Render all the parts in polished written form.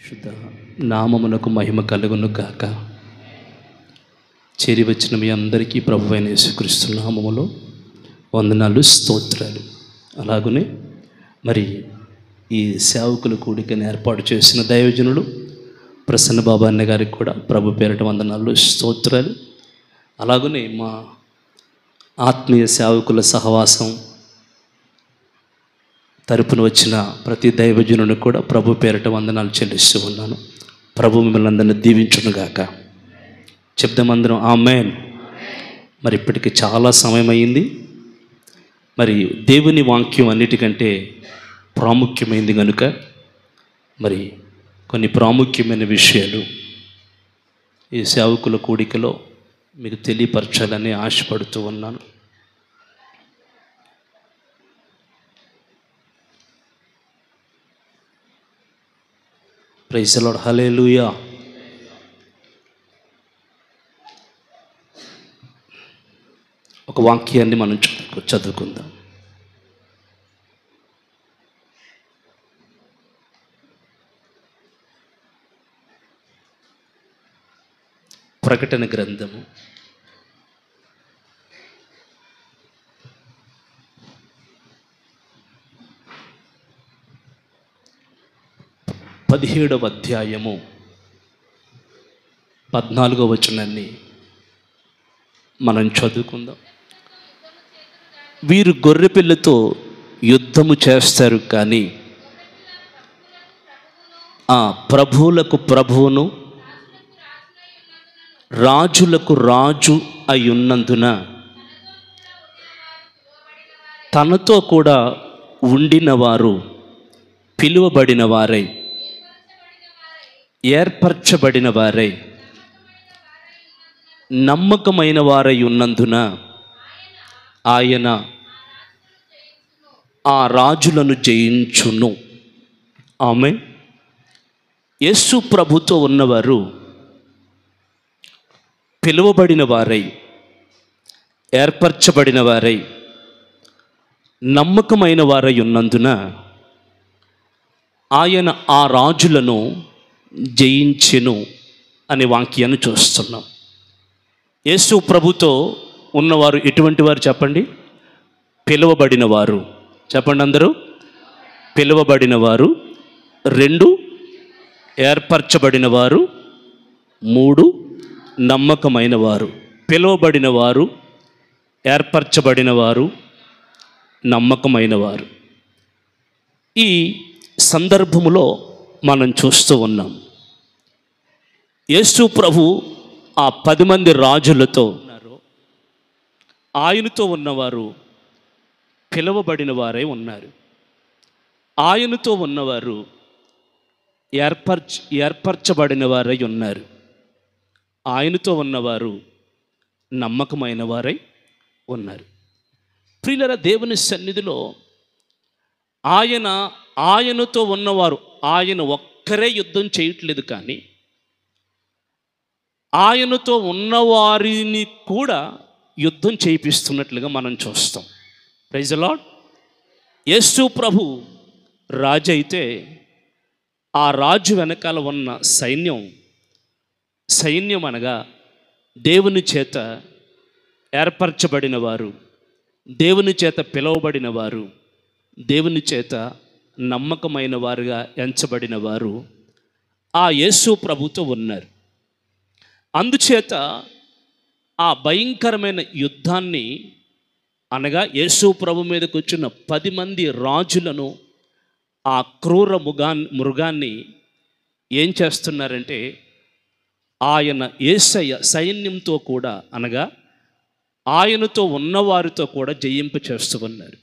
శుద్ధ నామమునకు మహిమ కలుగును గాక. చేరి వచ్చిన మీ అందరికీ ప్రభువైన యేసుక్రీస్తు నామములో వందనాలు, స్తోత్రాలు. అలాగనే మరి ఈ సేవకుల కూడికని ఏర్పాటు చేసిన దైవజనులు ప్రసన్న బాబా అన్న గారికి కూడా ప్రభు పేరిట వందనాలు, స్తోత్రాలు. అలాగనే మా ఆత్మీయ సేవకుల సహవాసం తరపున వచ్చిన ప్రతి దైవజనునికి కూడా ప్రభు పేరిట వందనాలు చెల్లిస్తూ ఉన్నాను. ప్రభు మిమ్మల్ని అందరినీ దీవించునుగాక. చెప్దామందరం ఆమేన్. మరి ఇప్పటికి చాలా సమయం అయింది. మరి దేవుని వాక్యం అన్నిటికంటే ప్రాముఖ్యమైంది కనుక మరి కొన్ని ప్రాముఖ్యమైన విషయాలు ఈ సేవకుల కూడికలో మీకు తెలియపరచాలని ఆశపడుతూ ఉన్నాను. ప్రైజ్ ది లార్డ్, హల్లెలూయా. ఒక వాక్యాన్ని మనం చదువుకుందాం. ప్రకటన గ్రంథము 17వ అధ్యాయము 14వ వచనాన్ని మనం చదువుకుందాం. వీరు గొర్రెపిల్లతో యుద్ధము చేస్తారు, కానీ ఆ ప్రభువులకు ప్రభువును రాజులకు రాజు అయ్యున్నందున తనతో కూడా ఉండిన వారు పిలువబడిన వారై, ఏర్పరచబడిన వారై, నమ్మకమైన వారై ఉన్నందున ఆయన ఆ రాజులను జయించును. ఆమేన్. యేసు ప్రభుతో ఉన్నవారు పిలువబడిన వారై, ఏర్పరచబడిన వారై, నమ్మకమైన వారై ఉన్నందున ఆయన ఆ రాజులను జయించెను అనే వాక్యాన్ని చూస్తున్నాం. యేసు ప్రభుతో ఉన్నవారు ఎటువంటి వారు చెప్పండి? పిలువబడిన వారు. చెప్పండి అందరూ. పిలువబడిన వారు. 2 ఏర్పరచబడిన వారు. 3 నమ్మకమైన వారు. పిలువబడిన వారు, ఏర్పరచబడిన వారు, నమ్మకమైన వారు. ఈ సందర్భములో మనం చూస్తూ ఉన్నాం, యేసు ప్రభు ఆ 10 మంది రాజులతో ఉన్నారు. ఆయనతో ఉన్నవారు పిలువబడిన వారై ఉన్నారు. ఆయనతో ఉన్నవారు ఏర్పరచబడిన వారై ఉన్నారు. ఆయనతో ఉన్నవారు నమ్మకమైన వారై ఉన్నారు. ప్రియులారా, దేవుని సన్నిధిలో ఆయనతో ఉన్నవారు, ఆయన ఒక్కరే యుద్ధం చేయట్లేదు, కానీ ఆయనతో ఉన్నవారిని కూడా యుద్ధం చేయిస్తున్నట్లుగా మనం చూస్తాం. Praise the lord. యేసు ప్రభు రాజు అయితే ఆ రాజు వెనకాల ఉన్న సైన్యం అనగా దేవుని చేత ఏర్పరచబడిన వారు, దేవుని చేత పిలువబడిన వారు, దేవుని చేత నమ్మకమైన వారుగా ఎంచబడిన వారు ఆ యేసు ప్రభుతో ఉన్నారు. అందుచేత ఆ భయంకరమైన యుద్ధాన్ని అనగా యేసు ప్రభు మీదకి వచ్చిన 10 మంది రాజులను, ఆ క్రూర మృగాన్ని ఏం చేస్తున్నారంటే ఆయన యేసయ్య సైన్యంతో కూడా అనగా ఆయనతో ఉన్నవారితో కూడా జయింప చేస్తూ ఉన్నారు.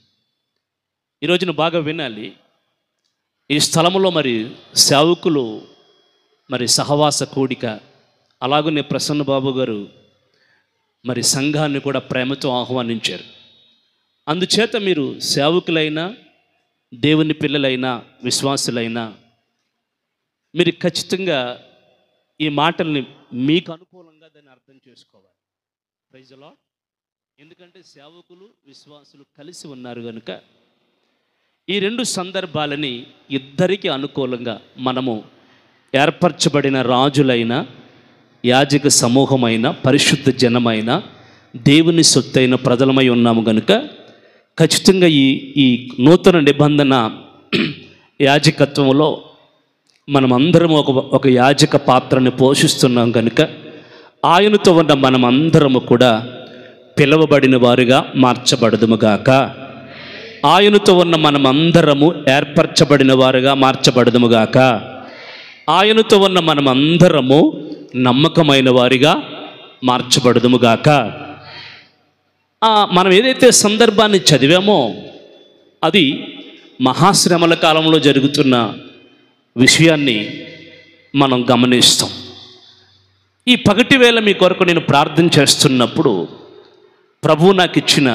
ఈరోజున బాగా వినాలి. ఈ స్థలంలో మరి సేవకులు మరి సహవాస కూడిక, అలాగనే ప్రసన్న బాబు గారు మరి సంఘాన్ని కూడా ప్రేమతో ఆహ్వానించారు. అందుచేత మీరు సేవకులైనా, దేవుని పిల్లలైనా, విశ్వాసులైనా మీరు ఖచ్చితంగా ఈ మాటల్ని మీకు అనుకూలంగా దాన్ని అర్థం చేసుకోవాలి. Praise the lord. ఎందుకంటే సేవకులు, విశ్వాసులు కలిసి ఉన్నారు కనుక ఈ 2 సందర్భాలని ఇద్దరికి అనుకూలంగా మనము ఏర్పరచబడిన రాజులైన, యాజక సమూహమైన, పరిశుద్ధ జనమైన, దేవుని సొత్తైన ప్రజలమై ఉన్నాము కనుక ఖచ్చితంగా ఈ నూతన నిబంధన యాజకత్వంలో మనమందరం ఒక యాజక పాత్రని పోషిస్తున్నాం కనుక ఆయనతో ఉన్న మనమందరము కూడా పిలువబడిన వారుగా మార్చబడదుముగాక. ఆయనతో ఉన్న మనమందరము ఏర్పరచబడిన వారుగా మార్చబడదుముగాక. ఆయనతో ఉన్న మనమందరము నమ్మకమైన వారిగా మార్చబడదుముగాక. మనం ఏదైతే సందర్భాన్ని చదివామో అది మహాశ్రమల కాలంలో జరుగుతున్న విషయాన్ని మనం గమనిస్తాం. ఈ పగటి వేళ మీ కొరకు నేను ప్రార్థన చేస్తున్నప్పుడు ప్రభువు నాకు ఇచ్చిన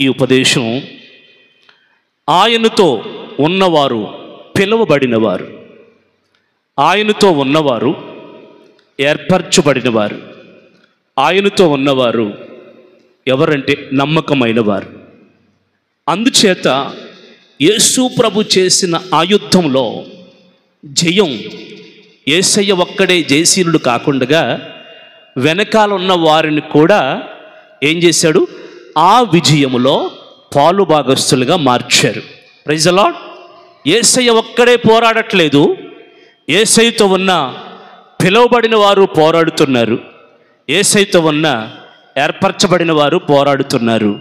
ఈ ఉపదేశం, ఆయనతో ఉన్నవారు పిలువబడినవారు, ఆయనతో ఉన్నవారు ఏర్పరచబడినవారు, ఆయనతో ఉన్నవారు ఎవరంటే నమ్మకమైన వారు. అందుచేత యేసు ప్రభు చేసిన ఆయుద్ధంలో జయం యేసయ్య ఒక్కడే జయశీలుడు కాకుండా వెనకాల ఉన్న వారిని కూడా ఏం చేశాడు? ఆ విజయములో పాలు భాగస్తులుగా మార్చారు. Praise the lord. యేసయ్య ఒక్కడే పోరాడట్లేదు, యేసయ్యతో ఉన్న పిలువబడిన వారు పోరాడుతున్నారు, యేసయ్యతో ఉన్న ఏర్పరచబడిన వారు పోరాడుతున్నారు,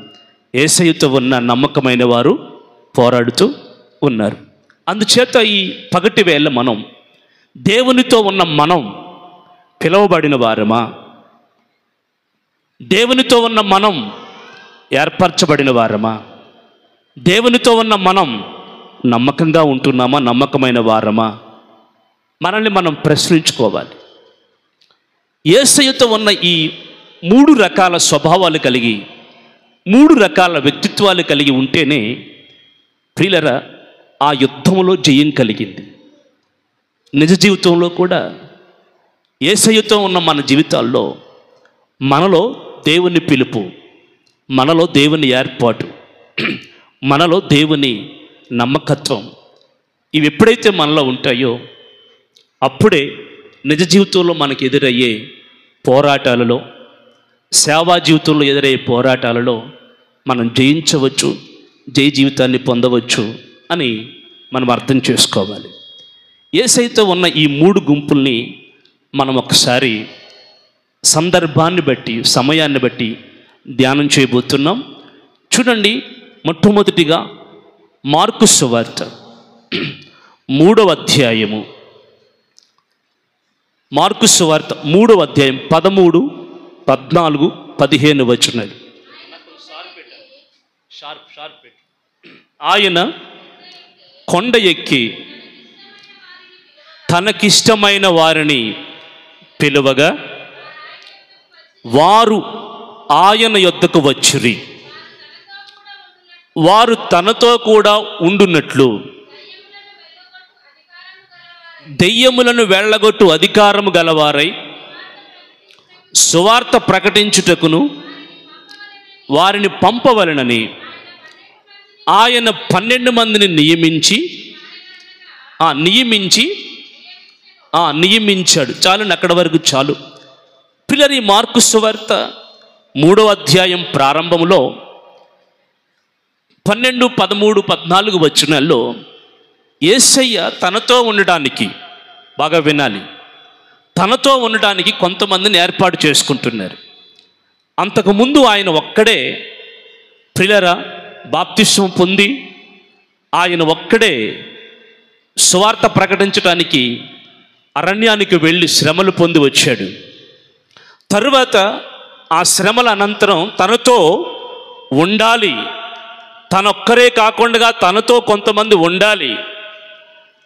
యేసయ్యతో ఉన్న నమ్మకమైన వారు పోరాడుతూ ఉన్నారు. అందుచేత ఈ పగటి వేళ మనం దేవునితో ఉన్న మనం పిలువబడిన వారమా, దేవునితో ఉన్న మనం ఏర్పరచబడిన వారమా, దేవునితో ఉన్న మనం నమ్మకంగా ఉంటున్నామా, నమ్మకమైన వారమా, మనల్ని మనం ప్రశ్నించుకోవాలి. యేసయ్యతో ఉన్న ఈ 3 రకాల స్వభావాలు కలిగి, 3 రకాల వ్యక్తిత్వాలు కలిగి ఉంటేనే ప్రియులరా ఆ యుద్ధంలో జయం కలిగింది. నిజ జీవితంలో కూడా యేసయ్యతో ఉన్న మన జీవితాల్లో మనలో దేవుని పిలుపు, మనలో దేవుని ఏర్పాటు, మనలో దేవుని నమ్మకత్వం, ఇవి ఎప్పుడైతే మనలో ఉంటాయో అప్పుడే నిజ జీవితంలో మనకు ఎదురయ్యే పోరాటాలలో, సేవా జీవితంలో ఎదురయ్యే పోరాటాలలో మనం జయించవచ్చు, జయ జీవితాన్ని పొందవచ్చు అని మనం అర్థం చేసుకోవాలి. యేసయ్యతో ఉన్న ఈ 3 గుంపుల్ని మనం ఒకసారి సందర్భాన్ని బట్టి, సమయాన్ని బట్టి ధ్యానం చేయబోతున్నాం. చూడండి, మొట్టమొదటిగా మార్కు సువార్త 3వ అధ్యాయము, మార్కు సువార్త 3వ అధ్యాయం 13, 14, 15 వచనాలు. ఆయన కొండ ఎక్కి తనకిష్టమైన వారిని పిలువగా వారు ఆయన యొద్దకు వచ్చిరి. వారు తనతో కూడా ఉండునట్లు దెయ్యములను వెళ్ళగొట్టు అధికారము గలవారై సువార్త ప్రకటించుటకును వారిని పంపవలెనని ఆయన 12 మందిని నియమించాడు. చాలు, అక్కడ వరకు చాలు. పిల్లలు, ఈ మార్కు సువార్త 3వ అధ్యాయం ప్రారంభంలో 12, 13, 14 వచనాల్లో యేసయ్య తనతో ఉండడానికి, బాగా వినాలి, తనతో ఉండడానికి కొంతమందిని ఏర్పాటు చేసుకుంటున్నారు. అంతకుముందు ఆయన ఒక్కడే ప్రియులారా బాప్తిస్మం పొంది ఆయన ఒక్కడే సువార్త ప్రకటించడానికి అరణ్యానికి వెళ్ళి శ్రమలు పొంది వచ్చాడు. తరువాత ఆ శ్రమల అనంతరం తనతో ఉండాలి, తనొక్కరే కాకుండా తనతో కొంతమంది ఉండాలి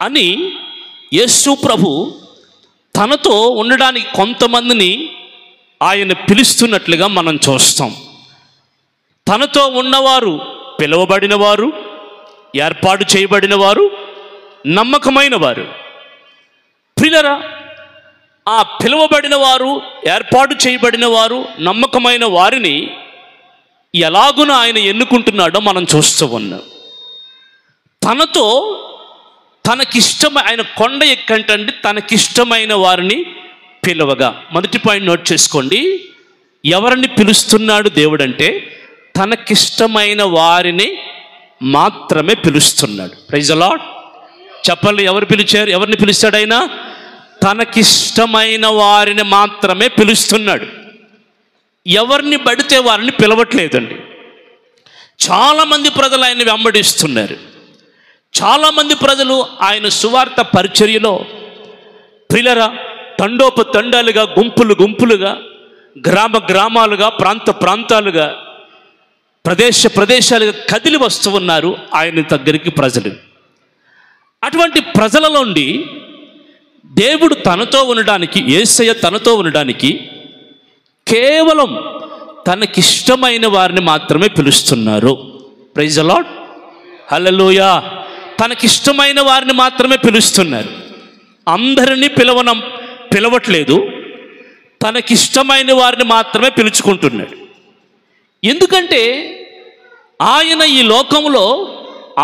అని యేసు ప్రభు తనతో ఉండడానికి కొంతమందిని ఆయన పిలుస్తున్నట్లుగా మనం చూస్తాం. తనతో ఉన్నవారు పిలువబడిన వారు, ఏర్పాటు చేయబడిన వారు, నమ్మకమైన వారు. ప్రియులారా, ఆ పిలువబడిన వారు, ఏర్పాటు చేయబడిన వారు, నమ్మకమైన వారిని ఎలాగున ఆయన ఎన్నుకుంటున్నాడో మనం చూస్తూ ఉన్నాం. తనతో ఆయన కొండ ఎక్కంటండి తనకిష్టమైన వారిని పిలవగా. మొదటి పాయింట్ నోట్ చేసుకోండి. ఎవరిని పిలుస్తున్నాడు దేవుడు అంటే తనకిష్టమైన వారిని మాత్రమే పిలుస్తున్నాడు. Praise the lord. చెప్పండి, ఎవరిని పిలుస్తాడు ఆయన? తనకిష్టమైన వారిని మాత్రమే పిలుస్తున్నాడు. ఎవరిని పడితే వారిని పిలవట్లేదండి. చాలామంది ప్రజలు ఆయన్ని వెంబడిస్తున్నారు. చాలామంది ప్రజలు ఆయన సువార్త పరిచర్యలో ప్రియులారా తండోపతండాలుగా, గుంపులు గుంపులుగా, గ్రామాలుగా, ప్రాంతాలుగా, ప్రదేశాలుగా కదిలి వస్తూ ఉన్నారు ఆయన దగ్గరికి ప్రజలు. అటువంటి ప్రజల నుండి దేవుడు తనతో ఉండడానికి, యేసయ్య తనతో ఉండడానికి కేవలం తనకిష్టమైన వారిని మాత్రమే పిలుస్తున్నారు. Praise the lord. హల్లెలూయా. తనకిష్టమైన వారిని మాత్రమే పిలుస్తున్నారు. అందరినీ పిలవట్లేదు. తనకిష్టమైన వారిని మాత్రమే పిలుచుకుంటున్నాడు. ఎందుకంటే ఆయన ఈ లోకంలో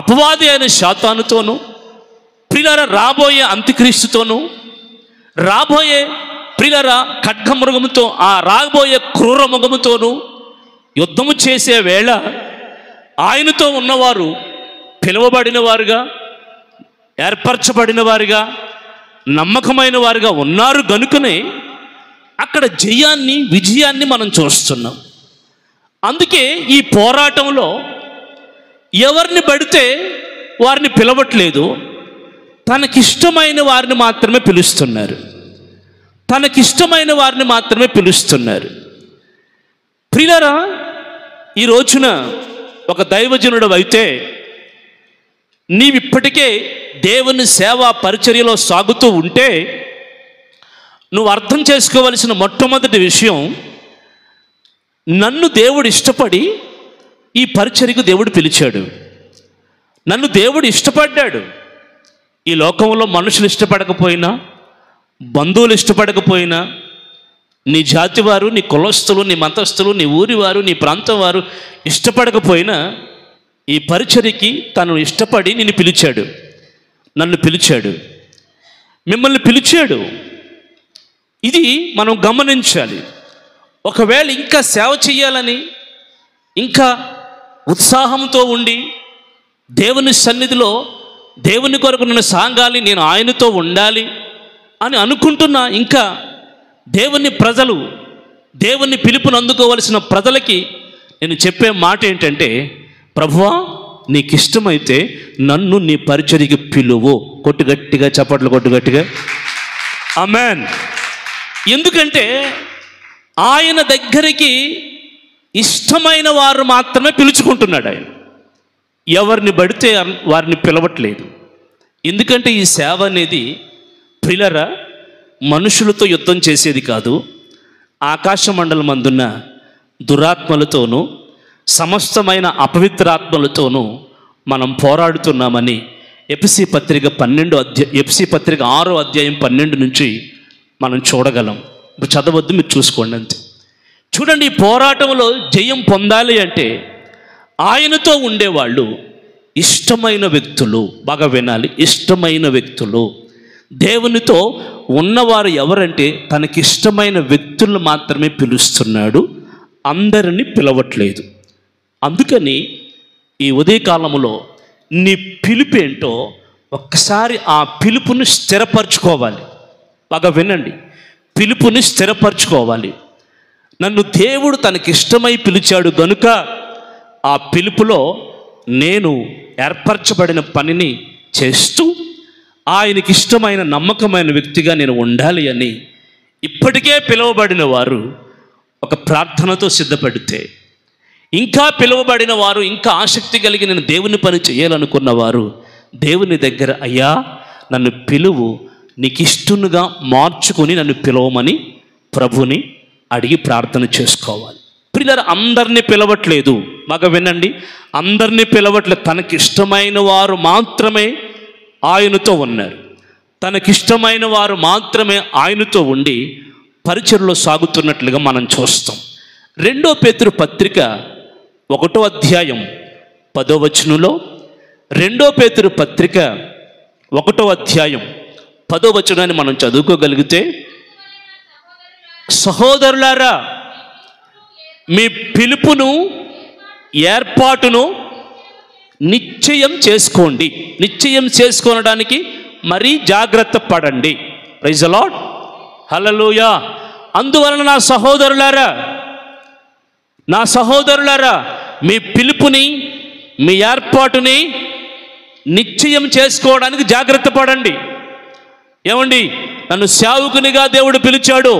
అపవాది అయిన శాతానుతోనూ, ప్రియులారా రాబోయే అంత్యక్రీస్తుతోనూ, రాబోయే ప్రియులారా ఖడ్గమృగముతో, ఆ రాబోయే క్రూర మృగముతోనూ యుద్ధము చేసే వేళ ఆయనతో ఉన్నవారు పిలువబడిన వారుగా, ఏర్పరచబడిన వారుగా, నమ్మకమైన వారుగా ఉన్నారు గనుకనే అక్కడ విజయాన్ని మనం చూస్తున్నాం. అందుకే ఈ పోరాటంలో ఎవరిని పడితే వారిని పిలవట్లేదు, తనకిష్టమైన వారిని మాత్రమే పిలుస్తున్నారు. ప్రియులారా, ఈ రోజున ఒక దైవజనుడు అయితే నీవిప్పటికే దేవుని సేవా పరిచర్యలో సాగుతూ ఉంటే నువ్వు అర్థం చేసుకోవలసిన మొట్టమొదటి విషయం, నన్ను దేవుడు ఇష్టపడి ఈ పరిచర్యకు దేవుడు పిలిచాడు. నన్ను దేవుడు ఇష్టపడ్డాడు. ఈ లోకంలో మనుషులు ఇష్టపడకపోయినా, బంధువులు ఇష్టపడకపోయినా, నీ జాతి వారు, నీ కులస్తులు, నీ మతస్థులు, నీ ఊరి వారు, నీ ప్రాంతం వారు ఇష్టపడకపోయినా ఈ పరిచర్యకి తను ఇష్టపడి నిన్ను పిలిచాడు, నన్ను పిలిచాడు, మిమ్మల్ని పిలిచాడు. ఇది మనం గమనించాలి. ఒకవేళ ఇంకా సేవ చేయాలని, ఇంకా ఉత్సాహంతో ఉండి దేవుని సన్నిధిలో దేవుని కొరకు నన్ను సాగాలి, నేను ఆయనతో ఉండాలి అని అనుకుంటున్నా, ఇంకా దేవుని పిలుపును అందుకోవలసిన ప్రజలకి నేను చెప్పే మాట ఏంటంటే, ప్రభువా నీకు ఇష్టమైతే నన్ను నీ పరిచర్యకి పిలువు. కొట్టుగట్టిగా చప్పట్లు కొట్టుగట్టిగా ఆమేన్. ఎందుకంటే ఆయన దగ్గరికి ఇష్టమైన వారు మాత్రమే పిలుచుకుంటున్నాడు. ఆయన ఎవరిని పడితే వారిని పిలవట్లేదు. ఎందుకంటే ఈ సేవ అనేది ప్రియులారా మనుషులతో యుద్ధం చేసేది కాదు, ఆకాశ మండలం అందున్న దురాత్మలతోనూ సమస్తమైన అపవిత్రాత్మలతోనూ మనం పోరాడుతున్నామని ఎఫెసీ పత్రిక 6వ అధ్యాయం 12 నుంచి మనం చూడగలం. ఇప్పుడు చదవద్దు, మీరు చూసుకోండి అంతే. చూడండి, ఈ పోరాటంలో జయం పొందాలి అంటే ఆయనతో ఉండేవాళ్ళు ఇష్టమైన వ్యక్తులు. బాగా వినాలి, ఇష్టమైన వ్యక్తులు. దేవునితో ఉన్నవారు ఎవరంటే తనకిష్టమైన వ్యక్తులను మాత్రమే పిలుస్తున్నాడు, అందరినీ పిలవట్లేదు. అందుకని ఈ ఉదయకాలంలో నీ పిలుపు ఏంటో ఒక్కసారి ఆ పిలుపుని స్థిరపరచుకోవాలి. బాగా వినండి, పిలుపుని స్థిరపరచుకోవాలి. నన్ను దేవుడు తనకిష్టమై పిలిచాడు గనుక ఆ పిలుపులో నేను ఏర్పరచబడిన పనిని చేస్తూ ఆయనకి ఇష్టమైన నమ్మకమైన వ్యక్తిగా నేను ఉండాలి అని ఇప్పటికే పిలువబడిన వారు ఒక ప్రార్థనతో సిద్ధపడితే, ఇంకా పిలువబడిన వారు, ఇంకా ఆసక్తి కలిగి నేను దేవుని పని చేయాలనుకున్న వారు దేవుని దగ్గర, అయ్యా నన్ను పిలువు, నీకు ఇష్టంగా మార్చుకొని నన్ను పిలవమని ప్రభుని అడిగి ప్రార్థన చేసుకోవాలి. ప్రియులారా, అందరినీ పిలవట్లేదు. బాగా వినండి, అందరినీ పిలవట్లేదు. తనకిష్టమైన వారు మాత్రమే ఆయనతో ఉన్నారు. తనకిష్టమైన వారు మాత్రమే ఆయనతో ఉండి పరిచర్యలో సాగుతున్నట్లుగా మనం చూస్తాం. 2 పేతురు పత్రిక 1వ అధ్యాయం 10వ వచనంలో, 2 పేతురు పత్రిక 1వ అధ్యాయం 10వ వచనాన్ని మనం చదువుకోగలిగితే, సహోదరులారా మీ పిలుపును ఏర్పాటును నిశ్చయం చేసుకోండి. నిశ్చయం చేసుకోవడానికి మరీ జాగ్రత్త పడండి. ప్రైజ్ ది లార్డ్, హల్లెలూయా. అందువలన నా సహోదరులారా మీ పిలుపుని మీ ఏర్పాటుని నిశ్చయం చేసుకోవడానికి జాగ్రత్త పడండి. ఏమండి, నన్ను సేవకునిగా దేవుడు పిలిచాడు.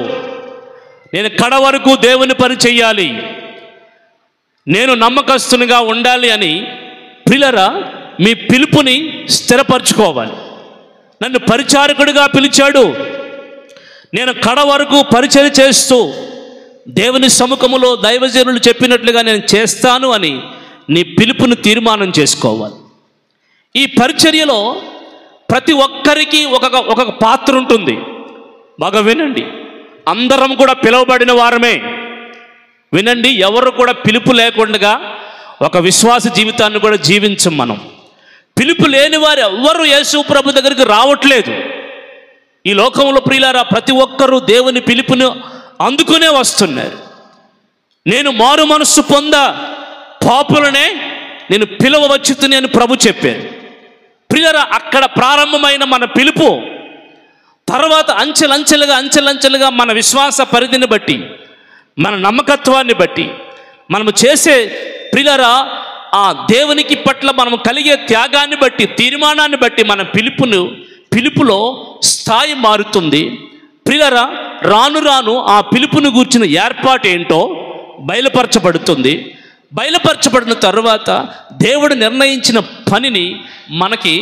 నేను కడ వరకు దేవుని పని చెయ్యాలి, నేను నమ్మకస్తునిగా ఉండాలి అని ప్రియులారా మీ పిలుపుని స్థిరపరచుకోవాలి. నన్ను పరిచారకుడిగా పిలిచాడు, నేను కడ వరకు పరిచర్య చేస్తూ దేవుని సముఖములో దైవజనులు చెప్పినట్లుగా నేను చేస్తాను అని నీ పిలుపును తీర్మానం చేసుకోవాలి. ఈ పరిచర్యలో ప్రతి ఒక్కరికి ఒక పాత్ర ఉంటుంది. బాగా వినండి, అందరం కూడా పిలువబడిన వారమే. వినండి, ఎవరు కూడా పిలుపు లేకుండా ఒక విశ్వాస జీవితాన్ని కూడా జీవించం మనం. పిలుపు లేని వారు ఎవ్వరూ యేసు ప్రభు దగ్గరికి రావట్లేదు. ఈ లోకంలో ప్రియులారా ప్రతి ఒక్కరూ దేవుని పిలుపును అందుకునే వస్తున్నారు. నేను మారు మనస్సు పాపులనే నేను పిలవవచ్చుని అని ప్రభు చెప్పారు. ప్రియులారా అక్కడ ప్రారంభమైన మన పిలుపు తర్వాత అంచెలంచెలుగా మన విశ్వాస పరిధిని బట్టి, మన నమ్మకత్వాన్ని బట్టి, మనము చేసే ప్రియులారా ఆ దేవునికి పట్ల మనం కలిగే త్యాగాన్ని బట్టి, తీర్మానాన్ని బట్టి మన పిలుపులో స్థాయి మారుతుంది. ప్రియులారా రాను ఆ పిలుపును గూర్చిన ఏర్పాటు ఏంటో బయలుపరచబడుతుంది. బయలుపరచబడిన తరువాత దేవుడు నిర్ణయించిన పనిని మనకి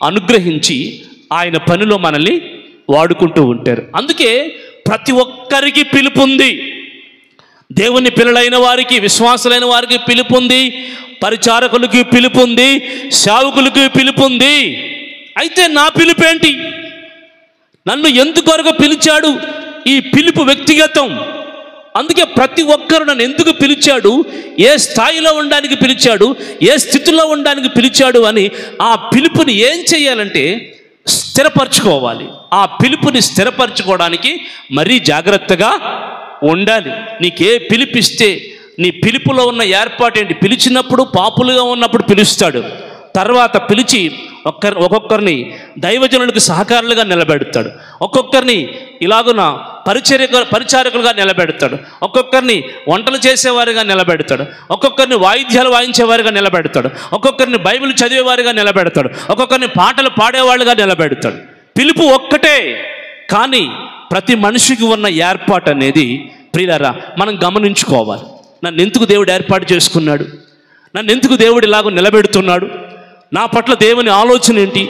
అనుగ్రహించి ఆయన పనిలో మనల్ని వాడుకుంటూ ఉంటారు. అందుకే ప్రతి ఒక్కరికి పిలుపు ఉంది. దేవుని పిల్లలైన వారికి, విశ్వాసులైన వారికి పిలుపు ఉంది, పరిచారకులకి పిలుపు ఉంది, సేవకులకి పిలుపు ఉంది. అయితే నా పిలుపు ఏంటి? నన్ను ఎందుకొరకు పిలిచాడు? ఈ పిలుపు వ్యక్తిగతం. అందుకే ప్రతి ఒక్కరు నన్ను ఎందుకు పిలిచాడు, ఏ స్థాయిలో ఉండడానికి పిలిచాడు, ఏ స్థితిలో ఉండడానికి పిలిచాడు అని ఆ పిలుపుని ఏం చేయాలంటే స్థిరపరచుకోవాలి. ఆ పిలుపుని స్థిరపరచుకోవడానికి మరీ జాగ్రత్తగా ఉండాలి. నీకే పిలిపిస్తే నీ పిలుపులో ఉన్న ఏర్పాటు ఏంటి? పిలిచినప్పుడు పాపులుగా ఉన్నప్పుడు పిలుస్తాడు, తర్వాత పిలిచి ఒక్కొక్కరిని దైవజనులకు సహకారులుగా నిలబెడతాడు, ఒక్కొక్కరిని ఇలాగున పరిచారకులుగా నిలబెడతాడు, ఒక్కొక్కరిని వంటలు చేసేవారిగా నిలబెడతాడు, ఒక్కొక్కరిని వాయిద్యాలు వాయించేవారిగా నిలబెడతాడు, ఒక్కొక్కరిని బైబిల్ చదివేవారిగా నిలబెడతాడు, ఒక్కొక్కరిని పాటలు పాడేవాళ్ళుగా నిలబెడతాడు. పిలుపు ఒక్కటే, కానీ ప్రతి మనిషికి ఉన్న ఏర్పాటు అనేది ప్రియులారా మనం గమనించుకోవాలి. నన్ను ఎందుకు దేవుడు ఏర్పాటు చేసుకున్నాడు? నన్ను ఎందుకు దేవుడు ఇలాగ నిలబెడుతున్నాడు? నా పట్ల దేవుని ఆలోచన ఏంటి?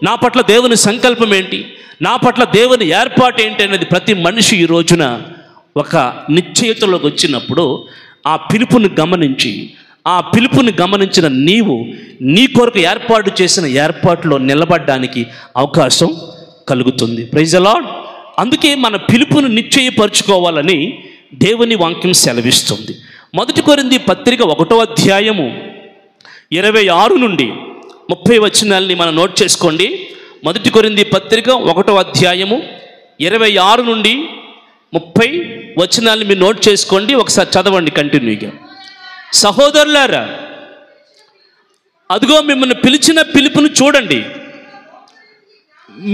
నా పట్ల దేవుని సంకల్పం ఏంటి? నా పట్ల దేవుని ఏర్పాటు ఏంటి అనేది ప్రతి మనిషి ఈ రోజున ఒక నిశ్చయితలోకి వచ్చినప్పుడు ఆ పిలుపుని గమనించిన నీవు నీ కొరకు ఏర్పాటు చేసిన ఏర్పాటులో నిలబడడానికి అవకాశం కలుగుతుంది. Praise the lord. అందుకే మన పిలుపును నిశ్చయపరచుకోవాలని దేవుని వాక్యం సెలవిస్తుంది. 1 కొరింథీ పత్రిక 1వ అధ్యాయము 26 నుండి 30 వచనాలని మనం నోట్ చేసుకోండి. 1 కొరింథీ పత్రిక 1వ అధ్యాయము 26 నుండి 30 వచనాలని మీరు నోట్ చేసుకోండి. ఒకసారి చదవండి కంటిన్యూగా. సహోదరులారా, అదిగో మిమ్మల్ని పిలిచిన పిలుపును చూడండి.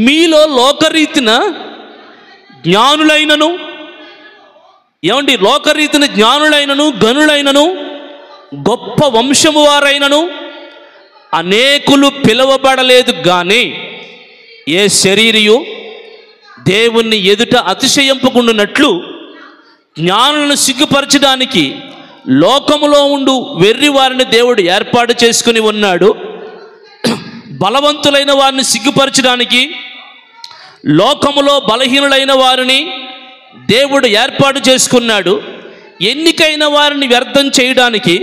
మీలో లోకరీతిన జ్ఞానులైనను, ఏమండి, లోకరీతిన జ్ఞానులైనను, గనులైనను, గొప్ప వంశము వారైనను అనేకులు పిలువబడలేదు. కానీ ఏ శరీరియు దేవుణ్ణి ఎదుట అతిశయింపకుండునట్లు జ్ఞానులను సిగ్గుపరచడానికి లోకములో ఉండు వెర్రి వారిని దేవుడు ఏర్పాటు చేసుకుని ఉన్నాడు. బలవంతులైన వారిని సిగ్గుపరచడానికి లోకములో బలహీనులైన వారిని దేవుడు ఏర్పాటు చేసుకున్నాడు. ఎన్నికైన వారిని వ్యర్థం చేయడానికి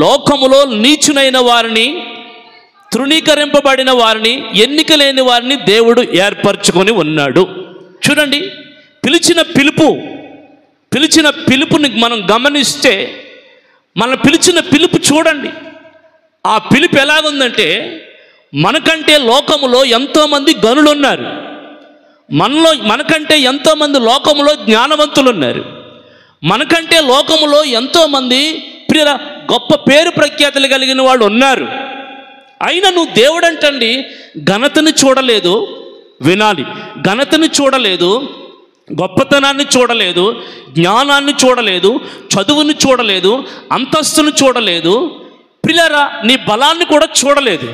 లోకములో నీచునైన వారిని, తృణీకరింపబడిన వారిని, ఎన్నిక లేని వారిని దేవుడు ఏర్పరచుకొని ఉన్నాడు. చూడండి, పిలిచిన పిలుపుని మనం గమనిస్తే, మన పిలిచిన పిలుపు చూడండి. ఆ పిలుపు ఎలాగుందంటే మనకంటే లోకములో ఎంతోమంది గనులు ఉన్నారు. మనకంటే ఎంతోమంది లోకములో జ్ఞానవంతులు ఉన్నారు. మనకంటే లోకములో ఎంతోమంది ప్రియ గొప్ప పేరు ప్రఖ్యాతులు కలిగిన వాళ్ళు ఉన్నారు. అయినా నువ్వు దేవుడంటండి ఘనతను చూడలేదు. వినాలి, ఘనతను చూడలేదు, గొప్పతనాన్ని చూడలేదు, జ్ఞానాన్ని చూడలేదు, చదువుని చూడలేదు, అంతస్తును చూడలేదు, ప్రియులారా నీ బలాన్ని కూడా చూడలేదు.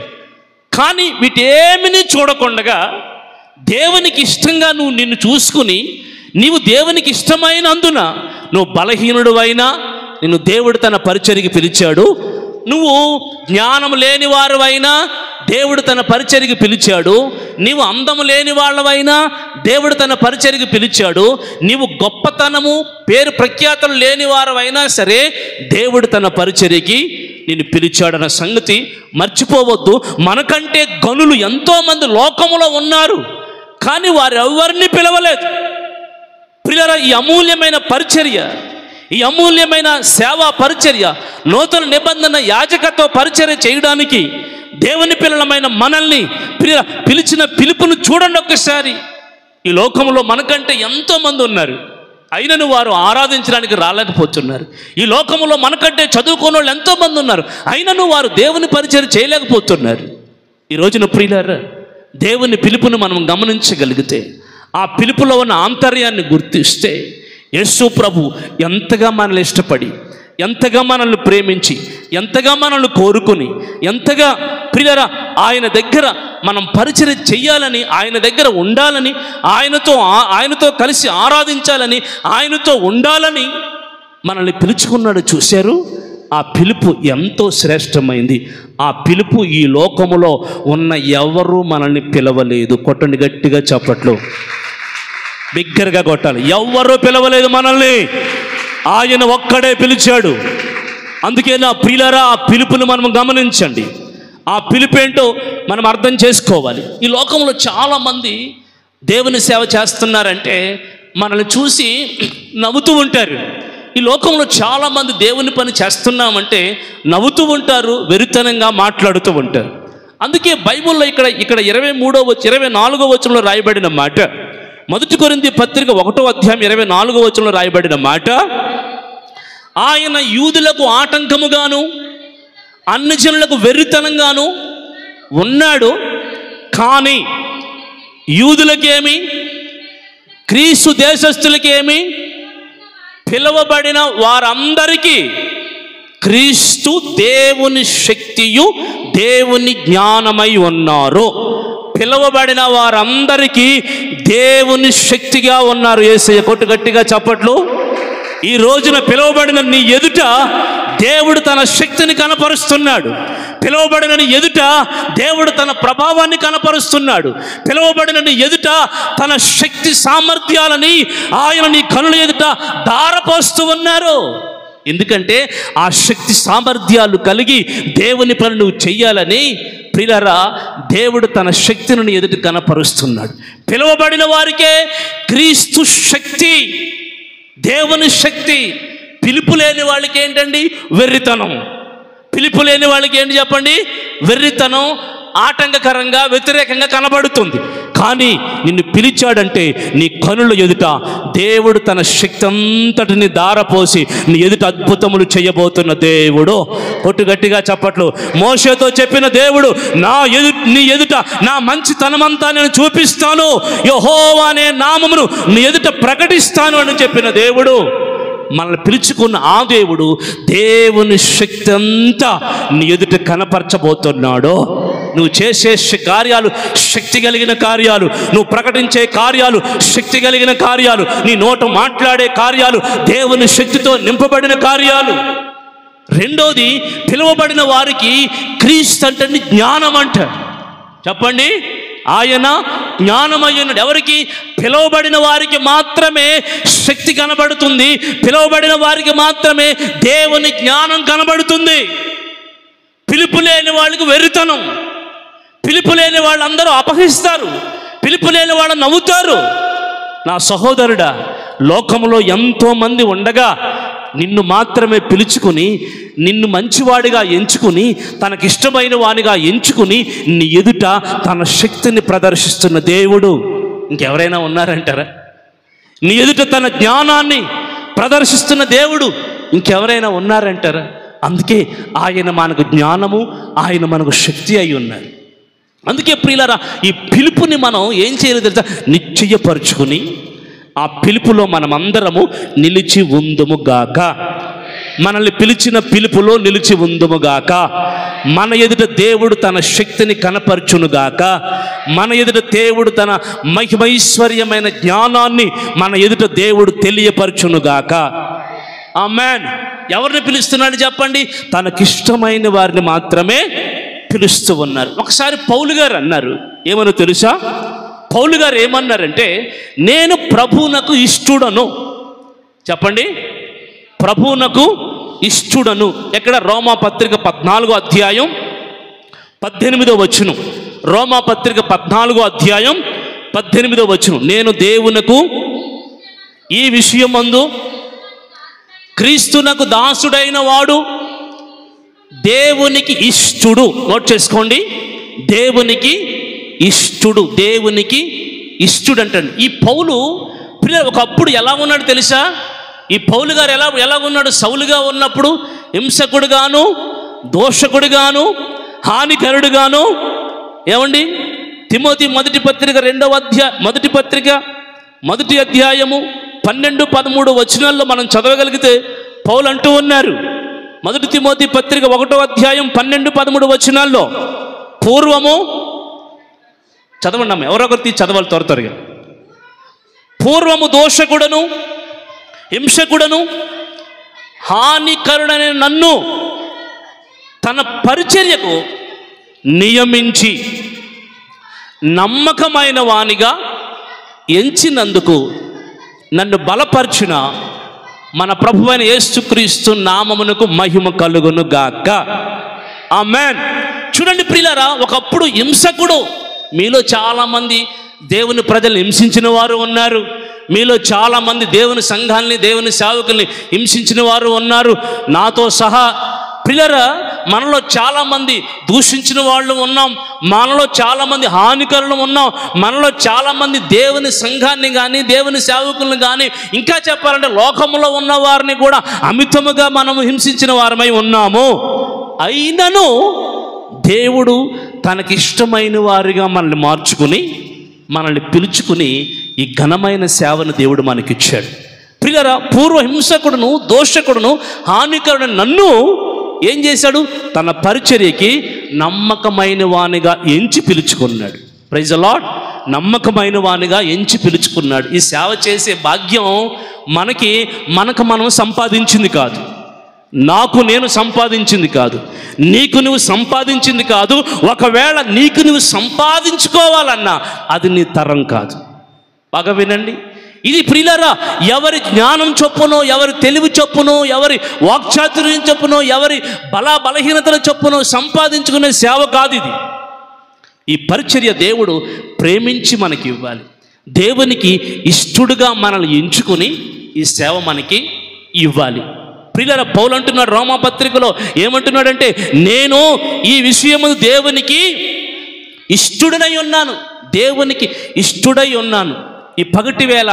కానీ వీటేమిని చూడకుండగా దేవునికి ఇష్టంగా నువ్వు నిన్ను చూసుకుని, నీవు దేవునికి ఇష్టమైనందున నువ్వు బలహీనుడు అయినా నిన్ను దేవుడు తన పరిచర్యకి పిలిచాడు. నువ్వు జ్ఞానం లేని వారివైనా దేవుడు తన పరిచర్యకి పిలిచాడు. నీవు అందము లేని వాళ్ళవైనా దేవుడు తన పరిచర్యకి పిలిచాడు. నీవు గొప్పతనము పేరు ప్రఖ్యాతులు లేని వారివైనా సరే దేవుడు తన పరిచర్యకి నిన్ను పిలిచాడన్న సంగతి మర్చిపోవద్దు. మనకంటే గనులు ఎంతోమంది లోకములో ఉన్నారు, కానీ వారెవరిని పిలవలేదు. ప్రియులారా, ఈ అమూల్యమైన పరిచర్య, ఈ అమూల్యమైన సేవా పరిచర్య, నూతన నిబంధన యాజకత్వ పరిచర్య చేయడానికి దేవుని పిల్లలమైన మనల్ని పిలిచిన పిలుపును చూడండి ఒక్కసారి. ఈ లోకంలో మనకంటే ఎంతోమంది ఉన్నారు, అయినను వారు ఆరాధించడానికి రాలేకపోతున్నారు. ఈ లోకంలో మనకంటే చదువుకున్న వాళ్ళు ఎంతోమంది ఉన్నారు, అయినను వారు దేవుని పరిచర్య చేయలేకపోతున్నారు. ఈ రోజున ప్రియులారా, దేవుని పిలుపును మనం గమనించగలిగితే, ఆ పిలుపులో ఉన్న ఆంతర్యాన్ని గుర్తిస్తే, యేసు ప్రభు ఎంతగా మనల్ని ఇష్టపడి, ఎంతగా మనల్ని ప్రేమించి, ఎంతగా మనల్ని కోరుకుని, ఎంతగా ప్రియులారా ఆయన దగ్గర మనం పరిచర్య చెయ్యాలని, ఆయన దగ్గర ఉండాలని, ఆయనతో కలిసి ఆరాధించాలని, ఆయనతో ఉండాలని మనల్ని పిలుచుకున్నాడు. చూశారు, ఆ పిలుపు ఎంతో శ్రేష్టమైంది. ఆ పిలుపు ఈ లోకములో ఉన్న ఎవరు మనల్ని పిలవలేదు. కొట్టండి గట్టిగా చప్పట్లు, బిగ్గరగా కొట్టాలి. ఎవ్వరూ పిలవలేదు మనల్ని, ఆయన ఒక్కడే పిలిచాడు. అందుకే నా ప్రియులారా, ఆ పిలుపును మనం గమనించండి. ఆ పిలుపు ఏంటో మనం అర్థం చేసుకోవాలి. ఈ లోకంలో చాలామంది దేవుని సేవ చేస్తున్నారంటే మనల్ని చూసి నవ్వుతూ ఉంటారు. ఈ లోకంలో చాలామంది దేవుని పని చేస్తున్నామంటే నవ్వుతూ ఉంటారు, వెరితనంగా మాట్లాడుతూ ఉంటారు. అందుకే బైబిల్లో ఇక్కడ 24వ వచనంలో రాయబడిన మాట, మొదటి కొరింథీ పత్రిక 1వ అధ్యాయం 24వ వచనంలో రాయబడిన మాట, ఆయన యూదులకు ఆటంకముగాను అన్ని జనులకు వెర్రితనంగాను ఉన్నాడు, కానీ యూదులకేమి క్రీస్తు దేశస్థులకేమి పిలువబడిన వారందరికీ క్రీస్తు దేవుని శక్తియు దేవుని జ్ఞానమై ఉన్నారు. పిలువబడిన వారందరికీ దేవుని శక్తిగా ఉన్నారు. యేసయ్య కొట్టు గట్టిగా చప్పట్లు. ఈ రోజున పిలువబడిన నీ ఎదుట దేవుడు తన శక్తిని కనపరుస్తున్నాడు. పిలువబడిన నీ ఎదుట దేవుడు తన ప్రభావాన్ని కనపరుస్తున్నాడు. పిలువబడిన నీ ఎదుట తన శక్తి సామర్థ్యాలని ఆయన నీ కనుల ఎదుట ధారపోస్తూ ఉన్నారు. ఎందుకంటే ఆ శక్తి సామర్థ్యాలు కలిగి దేవుని పని నువ్వు చెయ్యాలని ప్రియులారా దేవుడు తన శక్తిని నీ ఎదుట కనపరుస్తున్నాడు. పిలువబడిన వారికే క్రీస్తు శక్తి, దేవుని శక్తి. పిలుపు లేని వాళ్ళకి ఏంటండి? వెర్రితనం. పిలుపు లేని వాళ్ళకి ఏంటి చెప్పండి? వెర్రితనం ఆటంకకరంగా వ్యతిరేకంగా కనబడుతుంది. కానీ నిన్ను పిలిచాడంటే నీ కనుల ఎదుట దేవుడు తన శక్తి అంతటిని ధారపోసి నీ ఎదుట అద్భుతములు చేయబోతున్న దేవుడు. కొట్టు గట్టిగా చప్పట్లు. మోషేతో చెప్పిన దేవుడు, నీ ఎదుట నా మంచితనమంతా నేను చూపిస్తాను, యెహోవా అనే నామమును నీ ఎదుట ప్రకటిస్తాను అని చెప్పిన దేవుడు, మనల్ని పిలుచుకున్న ఆ దేవుడు దేవుని శక్తి అంతా నీ ఎదుట కనపరచబోతున్నాడు. నువ్వు చేసే కార్యాలు శక్తి కలిగిన కార్యాలు, నువ్వు ప్రకటించే కార్యాలు శక్తి కలిగిన కార్యాలు, నీ నోట మాట్లాడే కార్యాలు దేవుని శక్తితో నింపబడిన కార్యాలు. రెండోది, పిలువబడిన వారికి క్రీస్తు అంటే జ్ఞానం అంటారు. చెప్పండి, ఆయన జ్ఞానమయ్యున్నాడు. ఎవరికి? పిలువబడిన వారికి మాత్రమే శక్తి కనబడుతుంది, పిలువబడిన వారికి మాత్రమే దేవుని జ్ఞానం కనబడుతుంది. పిలుపు లేని వాళ్ళకి వెర్రితనం, పిలుపు లేని వాళ్ళందరూ అపహరిస్తారు, పిలుపు లేని వాళ్ళు నవ్వుతారు. నా సహోదరుడా, లోకంలో ఎంతోమంది ఉండగా నిన్ను మాత్రమే పిలుచుకుని, నిన్ను మంచివాడిగా ఎంచుకుని, తనకిష్టమైన వానిగా ఎంచుకుని నీ ఎదుట తన శక్తిని ప్రదర్శిస్తున్న దేవుడు ఇంకెవరైనా ఉన్నారంటారా? నీ ఎదుట తన జ్ఞానాన్ని ప్రదర్శిస్తున్న దేవుడు ఇంకెవరైనా ఉన్నారంటారా? అందుకే ఆయన మనకు జ్ఞానము, ఆయన మనకు శక్తి అయి ఉన్నారు. అందుకే ప్రియులారా, ఈ పిలుపుని మనం ఏం చేయాలి తెలుసా? నిశ్చయపరుచుకుని ఆ పిలుపులో మనమందరము నిలిచి ఉందుముగాక. మనల్ని పిలిచిన పిలుపులో నిలిచి ఉందుముగాక. మన ఎదుట దేవుడు తన శక్తిని కనపరచునుగాక. మన ఎదుట దేవుడు తన మహిమైశ్వర్యమైన జ్ఞానాన్ని మన ఎదుట దేవుడు తెలియపరచునుగాక. ఆమేన్. ఎవరిని పిలుస్తున్నాడు చెప్పండి? తనకిష్టమైన వారిని మాత్రమే పిలుస్తూ ఉన్నారు. ఒకసారి పౌలు గారు అన్నారు, ఏమనో తెలుసా? పౌలు గారు ఏమన్నారంటే, నేను ప్రభువునకు ఇష్టుడను. చెప్పండి, ప్రభువునకు ఇష్టుడను. ఎక్కడ? రోమా పత్రిక 14వ అధ్యాయం 18వ వచనం. రోమా పత్రిక 14వ అధ్యాయం 18వ వచనం. నేను దేవునకు ఈ విషయమందు క్రీస్తునకు దాసుడైన వాడు దేవునికి ఇష్టుడు. నోట్ చేసుకోండి, దేవునికి ఇష్టుడు. దేవునికి ఇష్టుడు అంటాడు ఈ పౌలు. ఒకప్పుడు ఎలా ఉన్నాడు తెలుసా? ఈ పౌలు గారు ఎలా ఉన్నాడు? సౌలుగా ఉన్నప్పుడు హింసకుడుగాను, దోషకుడుగాను, హానికరుడుగాను. ఏమండి? తిమోతి మొదటి పత్రిక మొదటి అధ్యాయము 12-13 వచనాల్లో మనం చదవగలిగితే పౌలు అంటూ ఉన్నారు. మొదటి తిమోతి పత్రిక 1వ అధ్యాయం 12-13 వచనాల్లో, పూర్వము చదవండి అమ్మ, ఎవరొకరు చదవాలి త్వరగా. పూర్వము దోషకుడను, హింసకుడను, హానికరుడనే నన్ను తన పరిచర్యకు నియమించి నమ్మకమైన వానిగా ఎంచినందుకు నన్ను బలపరిచిన మన ప్రభువైన యేసుక్రీస్తు నామమునకు మహిమ కలుగును గాక. ఆమేన్. చూడండి ప్రియులారా, ఒకప్పుడు హింసకుడు. మీలో చాలామంది దేవుని ప్రజల్ని హింసించిన వారు ఉన్నారు. మీలో చాలామంది దేవుని సంఘాలని, దేవుని సేవకుల్ని హింసించిన వారు ఉన్నారు, నాతో సహా. ప్రియులారా, మనలో చాలామంది దూషించిన వాళ్ళు ఉన్నాం, మనలో చాలామంది హానికరులు ఉన్నాం, మనలో చాలామంది దేవుని సంఘాన్ని కానీ, దేవుని సేవకులను కానీ, ఇంకా చెప్పాలంటే లోకంలో ఉన్న వారిని కూడా అమితముగా మనము హింసించిన వారమై ఉన్నాము. అయినను దేవుడు తనకిష్టమైన వారిగా మనల్ని మార్చుకుని, మనల్ని పిలుచుకుని ఈ ఘనమైన సేవను దేవుడు మనకిచ్చాడు. ప్రియులారా, పూర్వ హింసకుడును, దోషకుడును, హానికరుడు నన్ను ఏం చేశాడు? తన పరిచర్యకి నమ్మకమైన వానిగా ఎంచి పిలుచుకున్నాడు. Praise the lord. నమ్మకమైన వానిగా ఎంచి పిలుచుకున్నాడు. ఈ సేవ చేసే భాగ్యం మనకు మనం సంపాదించింది కాదు, నాకు నేను సంపాదించింది కాదు, నీకు నువ్వు సంపాదించింది కాదు. ఒకవేళ నీకు నువ్వు సంపాదించుకోవాలన్నా అది నీ తరం కాదు. బాగా వినండి. ఇది ప్రియులారా, ఎవరి జ్ఞానం చొప్పునో, ఎవరి తెలివి చొప్పునో, ఎవరి వాక్చాతుర్యం చొప్పునో, ఎవరి బలహీనతల చొప్పునో సంపాదించుకునే సేవ కాదు ఇది. ఈ పరిచర్య దేవుడు ప్రేమించి మనకి ఇవ్వాలి. దేవునికి ఇష్టడుగా మనల్ని ఎంచుకుని ఈ సేవ మనకి ఇవ్వాలి. ప్రియులారా, పౌలు అంటున్నాడు రోమా పత్రికలో, ఏమంటున్నాడంటే, నేను ఈ విషయము దేవునికి ఇష్టడునై ఉన్నాను. దేవునికి ఇష్టడై ఉన్నాను. ఈ పగటి వేళ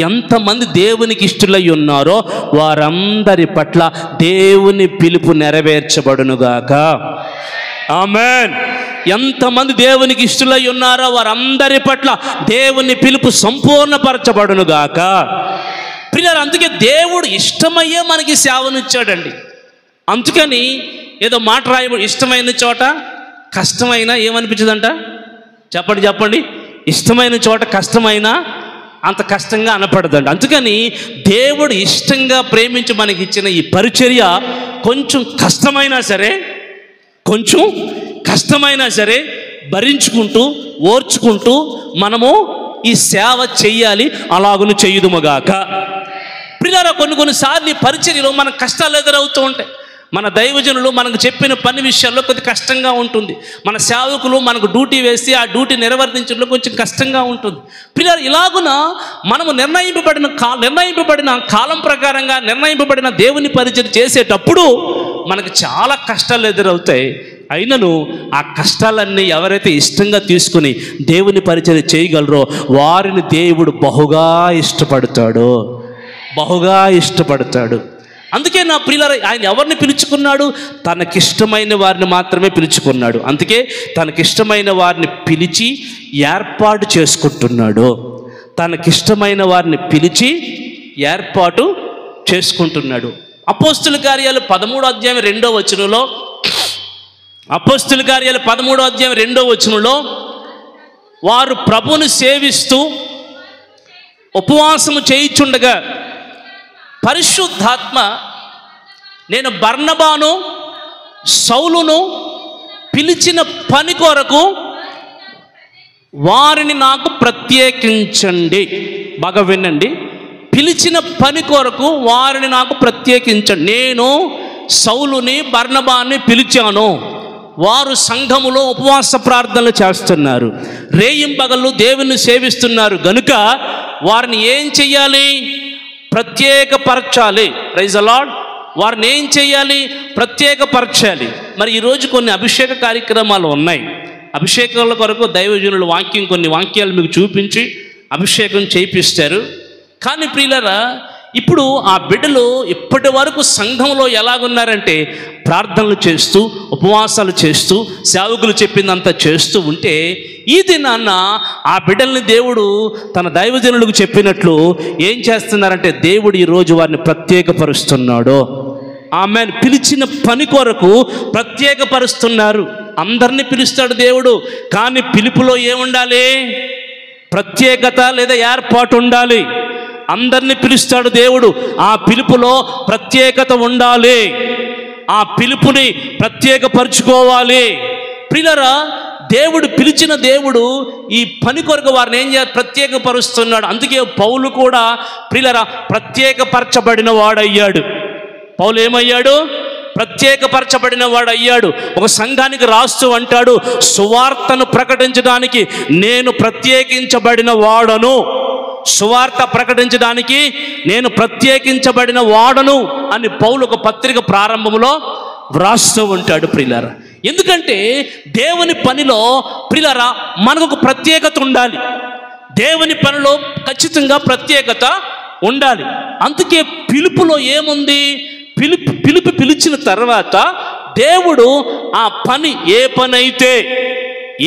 ఎంతమంది దేవునికి ఇష్టలై ఉన్నారో వారందరి పట్ల దేవుని పిలుపు నెరవేర్చబడునుగాక. ఆమేన్. ఎంతమంది దేవునికి ఇష్టలై ఉన్నారో వారందరి పట్ల దేవుని పిలుపు సంపూర్ణపరచబడునుగాక. ప్రియులారా, అందుకే దేవుడు ఇష్టమయ్యే మనకి సేవనిచ్చాడండి. అందుకని ఏదో మాట రాయబడి, ఇష్టమైన చోట కష్టమైనా ఏమనిపించదంట? చెప్పండి. ఇష్టమైన చోట కష్టమైనా అంత కష్టంగా అనపడదండి. అందుకని దేవుడు ఇష్టంగా ప్రేమించి మనకి ఇచ్చిన ఈ పరిచర్య కొంచెం కష్టమైనా సరే భరించుకుంటూ, ఓర్చుకుంటూ మనము ఈ సేవ చెయ్యాలి. అలాగును చేయుదుముగాక. ప్రియులారా, కొన్నిసార్లు ఈ పరిచర్యలో మనకు కష్టాలు ఎదురవుతూ ఉంటాయి. మన దైవజనులు మనకు చెప్పిన పని విషయాల్లో కొద్ది కష్టంగా ఉంటుంది. మన సేవకులు మనకు డ్యూటీ వేసి ఆ డ్యూటీ నిర్వర్తించడంలో కొంచెం కష్టంగా ఉంటుంది. పిల్లలు, ఇలాగున మనము నిర్ణయింపబడిన కాలం ప్రకారంగా నిర్ణయింపబడిన దేవుని పరిచయం చేసేటప్పుడు మనకు చాలా కష్టాలు ఎదురవుతాయి. అయినను ఆ కష్టాలన్నీ ఎవరైతే ఇష్టంగా తీసుకుని దేవుని పరిచయం చేయగలరో వారిని దేవుడు బహుగా ఇష్టపడతాడు. అందుకే నా ప్రియులారా, ఆయన ఎవరిని పిలుచుకున్నాడు? తనకిష్టమైన వారిని మాత్రమే పిలుచుకున్నాడు. అందుకే తనకిష్టమైన వారిని పిలిచి ఏర్పాటు చేసుకుంటున్నాడు. తనకిష్టమైన వారిని పిలిచి ఏర్పాటు చేసుకుంటున్నాడు. అపోస్తుల కార్యాలు 13వ అధ్యాయం 2వ వచనంలో, అపోస్తుల కార్యాలు 13వ అధ్యాయం 2వ వచనంలో, వారు ప్రభువును సేవిస్తూ ఉపవాసము చేయుచుండగా పరిశుద్ధాత్మ నేను బర్నబాను సౌలును పిలిచిన పని కొరకు వారిని నాకు ప్రత్యేకించండి. బాగా వినండి, పిలిచిన పని కొరకు వారిని నాకు ప్రత్యేకించండి. నేను సౌలుని బర్నబాన్ని పిలిచాను. వారు సంఘములో ఉపవాస ప్రార్థనలు చేస్తున్నారు, రేయింబగళ్ళు దేవుని సేవిస్తున్నారు గనుక వారిని ఏం చెయ్యాలి? ప్రత్యేకపరచాలి. Praise the lord. వారిని ఏం చేయాలి? ప్రత్యేకపరచాలి. మరి ఈరోజు కొన్ని అభిషేక కార్యక్రమాలు ఉన్నాయి. అభిషేకాల కొరకు దైవజనులు కొన్ని వాక్యాలు మీకు చూపించి అభిషేకం చేయిస్తారు. కానీ ప్రియులారా, ఇప్పుడు ఆ బిడ్డలు ఇప్పటి వరకు సంఘంలో ఎలాగున్నారంటే ప్రార్థనలు చేస్తూ ఉపవాసాలు చేస్తూ సేవకులు చెప్పిందంతా చేస్తూ ఉంటే, ఈ దినాన్న ఆ బిడ్డల్ని దేవుడు తన దైవజనులకు చెప్పినట్లు ఏం చేస్తున్నారంటే దేవుడు ఈరోజు వారిని ప్రత్యేకపరుస్తున్నాడు. ఆమెను పిలిచిన పని కొరకు ప్రత్యేకపరుస్తున్నారు. అందరినీ పిలుస్తాడు దేవుడు, కానీ పిలుపులో ఏముండాలి? ప్రత్యేకత లేదా ఏర్పాటు ఉండాలి. అందరినీ పిలుస్తాడు దేవుడు, ఆ పిలుపులో ప్రత్యేకత ఉండాలి. ఆ పిలుపుని ప్రత్యేకపరుచుకోవాలి. ప్రియులారా, దేవుడు పిలిచిన దేవుడు ఈ పని కొరకు వారిని ఏం చేయాలి? ప్రత్యేకపరుస్తున్నాడు. అందుకే పౌలు కూడా ప్రియులారా ప్రత్యేకపరచబడిన వాడయ్యాడు. పౌలు ఏమయ్యాడు? ప్రత్యేకపరచబడిన వాడయ్యాడు. ఒక సంఘానికి రాస్తూ అంటాడు, సువార్తను ప్రకటించడానికి నేను ప్రత్యేకించబడిన వాడను, సువార్త ప్రకటించడానికి నేను ప్రత్యేకించబడిన వాడను అని పౌలు ఒక పత్రిక ప్రారంభంలో వ్రాస్తూ ఉంటాడు. ప్రియులారా, ఎందుకంటే దేవుని పనిలో ప్రియులారా మనకు ఒక ప్రత్యేకత ఉండాలి. దేవుని పనిలో ఖచ్చితంగా ప్రత్యేకత ఉండాలి. అందుకే పిలుపులో ఏముంది? పిలుపు పిలిచిన తర్వాత దేవుడు ఆ పని, ఏ పని అయితే,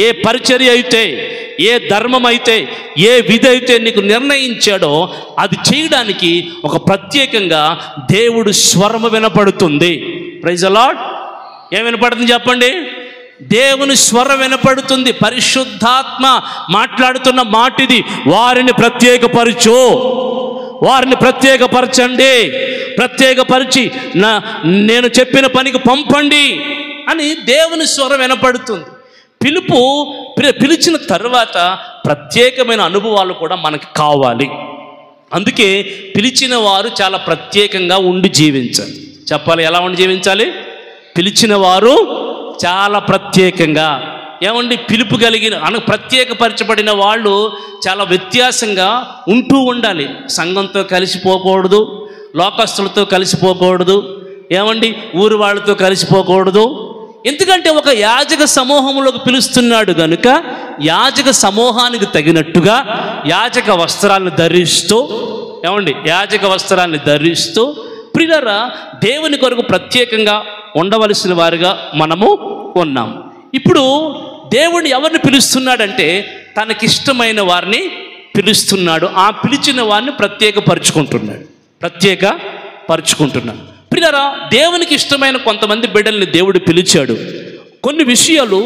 ఏ పరిచర్య అయితే, ఏ ధర్మం అయితే, ఏ విధి అయితే నీకు నిర్ణయించాడో అది చేయడానికి ఒక ప్రత్యేకంగా దేవుడు స్వరము వినపడుతుంది. Praise the lord. ఏం వినపడుతుంది చెప్పండి? దేవుని స్వరం వినపడుతుంది. పరిశుద్ధాత్మ మాట్లాడుతున్న మాటిది. వారిని ప్రత్యేకపరచు, వారిని ప్రత్యేకపరచండి, ప్రత్యేకపరిచి నేను చెప్పిన పనికి పంపండి అని దేవుని స్వరం వినపడుతుంది. పిలిచిన తర్వాత ప్రత్యేకమైన అనుభవాలు కూడా మనకు కావాలి. అందుకే పిలిచిన వారు చాలా ప్రత్యేకంగా ఉండి జీవించాలి. చెప్పాలి, ఎలా ఉండి జీవించాలి? పిలిచిన వారు చాలా ప్రత్యేకంగా. ఏమండి, పిలుపు కలిగిన ప్రత్యేకపరచబడిన వాళ్ళు చాలా వ్యత్యాసంగా ఉంటూ ఉండాలి. సంఘంతో కలిసిపోకూడదు, లోకస్తులతో కలిసిపోకూడదు, ఏమండి ఊరు వాళ్ళతో కలిసిపోకూడదు. ఎందుకంటే ఒక యాజక సమూహంలోకి పిలుస్తున్నాడు కనుక యాజక సమూహానికి తగినట్టుగా యాజక వస్త్రాలను ధరిస్తూ, ఏమండి యాజక వస్త్రాన్ని ధరిస్తూ ప్రియులారా దేవుని కొరకు ప్రత్యేకంగా ఉండవలసిన వారిగా మనము ఉన్నాం. ఇప్పుడు దేవుడు ఎవరిని పిలుస్తున్నాడంటే తనకిష్టమైన వారిని పిలుస్తున్నాడు. ఆ పిలిచిన వారిని ప్రత్యేకపరుచుకుంటున్నాడు. ప్రియులారా, దేవునికి ఇష్టమైన కొంతమంది బిడ్డల్ని దేవుడు పిలిచాడు. కొన్ని విషయాలు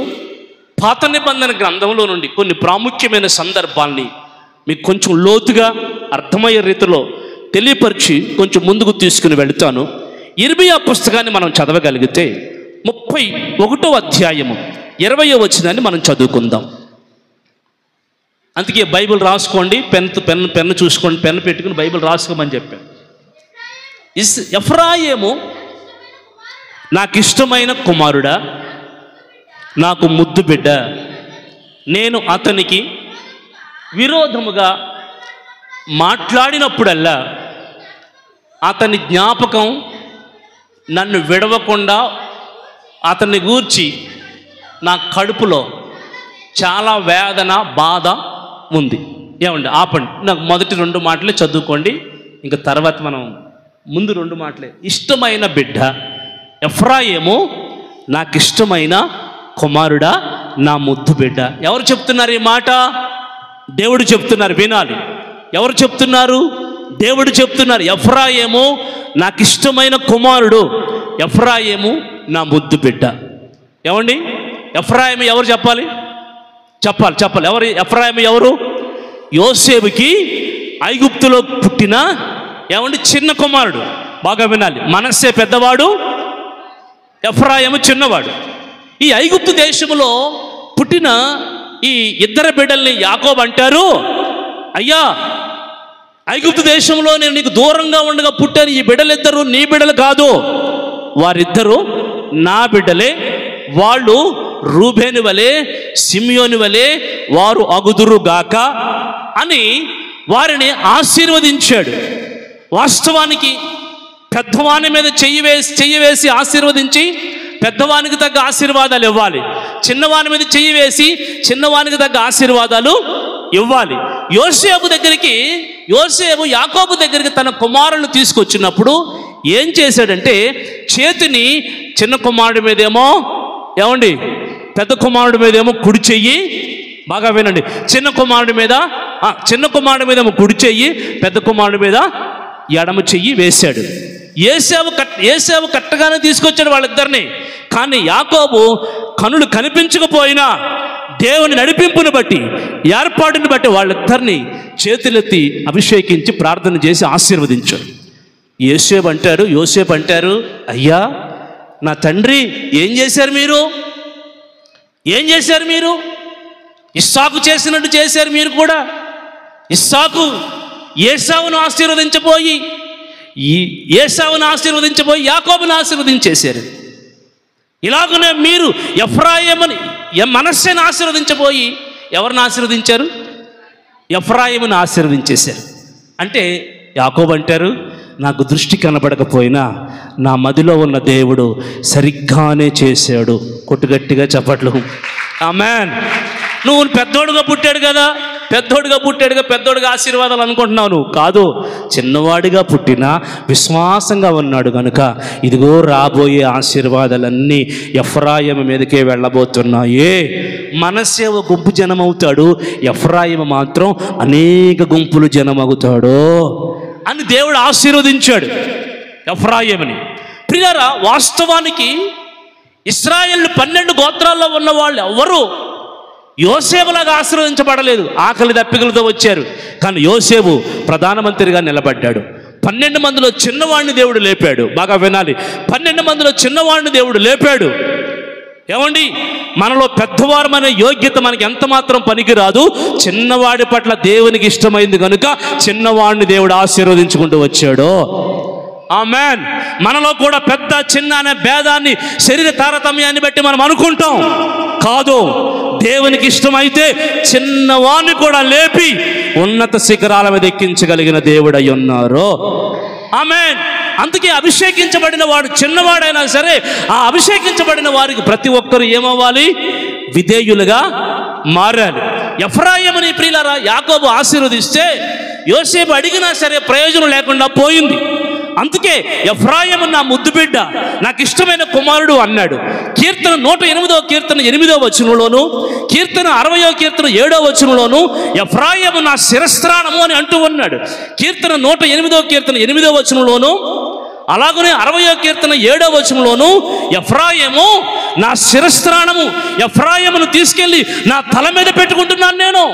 పాత నిబంధన గ్రంథంలో నుండి కొన్ని ప్రాముఖ్యమైన సందర్భాల్ని మీకు కొంచెం లోతుగా అర్థమయ్యే రీతిలో తెలియపరిచి కొంచెం ముందుకు తీసుకుని వెళుతాను. ఇర్మియా పుస్తకాన్ని మనం చదవగలిగితే 31వ అధ్యాయము 20వ వచనాన్ని మనం చదువుకుందాం. అందుకే బైబిల్ రాసుకోండి, పెన్ను చూసుకోండి, పెన్ను పెట్టుకుని బైబిల్ రాసుకోమని చెప్పాను. ఎఫ్రాయిము నాకిష్టమైన కుమారుడా, నాకు ముద్దు బిడ్డ, నేను అతనికి విరోధముగా మాట్లాడినప్పుడల్లా అతని జ్ఞాపకం నన్ను విడవకుండా అతన్ని గూర్చి నా కడుపులో చాలా వేదన, బాధ ఉంది. ఏమండి, ఆపండి. నాకు మొదటి 2 మాటలే చదువుకోండి, ఇంకా తర్వాత మనం ముందు 2 మాటలే. ఇష్టమైన బిడ్డ ఎఫ్రాయిము, నాకు ఇష్టమైన కుమారుడా, నా ముద్దు బిడ్డ. ఎవరు చెప్తున్నారు ఈ మాట? దేవుడు చెప్తున్నారు, వినాలి. ఎవరు చెప్తున్నారు? దేవుడు చెప్తున్నారు. ఎఫ్రాయిము నాకు ఇష్టమైన కుమారుడు, ఎఫ్రాయిము నా ముద్దు బిడ్డ. ఏమండి, ఎఫ్రాయిము ఎవరు చెప్పాలి? చెప్పాలి. ఎవరు ఎఫ్రాయిము? ఎవరు? యోసేపుకి ఐగుప్తులో పుట్టిన ఏమండి చిన్న కుమారుడు. బాగా వినాలి. మనస్సే పెద్దవాడు, ఎఫ్రాయిము చిన్నవాడు. ఈ ఐగుప్తు దేశంలో పుట్టిన ఈ 2 బిడ్డల్ని యాకోబు అంటారు, అయ్యా ఐగుప్తు దేశంలో నేను నీకు దూరంగా ఉండగా పుట్టాను, ఈ బిడ్డలిద్దరూ నీ బిడ్డలు కాదు, వారిద్దరూ నా బిడ్డలే, వాళ్ళు రూబేను వలె సిమియోను వలె వారు అగుదురుగాక అని వారిని ఆశీర్వదించాడు. వాస్తవానికి పెద్దవాని మీద చెయ్యి వేసి ఆశీర్వదించి పెద్దవానికి తగ్గ ఆశీర్వాదాలు ఇవ్వాలి, చిన్నవాని మీద చెయ్యి వేసి చిన్నవానికి తగ్గ ఆశీర్వాదాలు ఇవ్వాలి. యోసేపు యాకోబు దగ్గరికి తన కుమారులను తీసుకొచ్చినప్పుడు ఏం చేశాడంటే, చేతిని చిన్న కుమారుడి మీదేమో ఏమండి పెద్ద కుమారుడి మీదేమో కుడి చెయ్యి, బాగా వినండి, చిన్న కుమారుడి మీదేమో కుడి చెయ్యి, పెద్ద కుమారుడి మీద ఎడమ చెయ్యి వేశాడు. ఏశావు కట్టగానే తీసుకొచ్చాడు వాళ్ళిద్దరిని. కానీ యాకోబు కనులు కనిపించకపోయినా దేవుని నడిపింపుని బట్టి, ఏర్పాటుని బట్టి వాళ్ళిద్దరిని చేతులెత్తి అభిషేకించి ప్రార్థన చేసి ఆశీర్వదించాడు. యోసేపు అంటారు, అయ్యా నా తండ్రి, ఏం చేశారు మీరు? ఇస్సాకు చేసినట్టు చేశారు మీరు కూడా. ఇస్సాకు ఏశావును ఆశీర్వదించబోయి యాకోబును ఆశీర్వదించేశారు. ఇలాగనే మీరు ఎఫ్రాయిముని మనస్సును ఆశీర్వదించబోయి ఎవరిని ఆశీర్వదించారు? ఎఫ్రాయిమును ఆశీర్వదించేశారు. అంటే యాకోబు అంటారు, నాకు దృష్టి కనబడకపోయినా నా మదిలో ఉన్న దేవుడు సరిగ్గానే చేశాడు. కొట్టుగట్టిగా చప్పట్లు. ఆమేన్. నువ్వు పెద్దోడుగా పుట్టాడుగా ఆశీర్వాదాలు అనుకుంటున్నావు. నువ్వు కాదు, చిన్నవాడిగా పుట్టినా విశ్వాసంగా ఉన్నాడు కనుక ఇదిగో రాబోయే ఆశీర్వాదాలన్నీ ఎఫ్రాయిము మీదకే వెళ్ళబోతున్నాయే. మనస్సే ఒక గుంపు జనం అవుతాడు, ఎఫ్రాయిము మాత్రం అనేక గుంపులు జనం అవుతాడు అని దేవుడు ఆశీర్వదించాడు ఎఫ్రాయిముని. ప్రియులారా, వాస్తవానికి ఇశ్రాయేలు 12 గోత్రాల్లో ఉన్న వాళ్ళు ఎవ్వరూ యోసేపులాగా ఆశీర్వదించబడలేదు. ఆకలి దప్పికలతో వచ్చారు. కానీ యోసేపు ప్రధానమంత్రిగా నిలబడ్డాడు. 12 మందిలో చిన్నవాడిని దేవుడు లేపాడు. బాగా వినాలి, 12 మందిలో చిన్నవాడిని దేవుడు లేపాడు. ఏమండి, మనలో పెద్దవారమనే యోగ్యత మనకి ఎంత మాత్రం పనికిరాదు. చిన్నవాడి పట్ల దేవునికి ఇష్టమైంది కనుక చిన్నవాడిని దేవుడు ఆశీర్వదించుకుంటూ వచ్చాడు. ఆమేన్. మనలో కూడా పెద్ద చిన్న అనే భేదాన్ని, శరీర తారతమ్యాన్ని బట్టి మనం అనుకుంటాం. కాదు, దేవునికి ఇష్టమైతే చిన్నవాణ్ణి కూడా లేపి ఉన్నత శిఖరాల మీద ఎక్కించగలిగిన దేవుడై ఉన్నారు. ఆమేన్. అందుకే అభిషేకించబడిన వాడు చిన్నవాడైనా సరే, ఆ అభిషేకించబడిన వారికి ప్రతి ఒక్కరు ఏమవ్వాలి? విధేయులుగా మారాలి. ఎఫ్రాయిముని ప్రియులారా యాకోబు ఆశీర్వదిస్తే యోసేపు అడిగినా సరే ప్రయోజనం లేకుండా పోయింది. అందుకే ఎఫ్రాయిము నా ముద్దు బిడ్డ, నాకు ఇష్టమైన కుమారుడు అన్నాడు. కీర్తన 108వ కీర్తన 8వ వచనంలోను, కీర్తన 60వ కీర్తన 7వ వచనంలోను ఎఫ్రాయిము నా శిరస్త్రాణము అని అంటూ ఉన్నాడు. కీర్తన 108వ కీర్తన 8వ వచనంలోను, అలాగనే 60వ కీర్తన 7వ వచనంలోను ఎఫ్రాయిము నా శిరస్త్రాణము, ఎఫ్రాయిమును తీసుకెళ్ళి నా తల మీద పెట్టుకుంటున్నాను,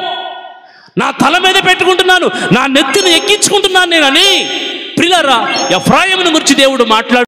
నా నెత్తిని ఎక్కించుకుంటున్నాను నేనని ప్రియులారా ఎఫ్రాయిమును గురించి దేవుడు మాట్లాడు.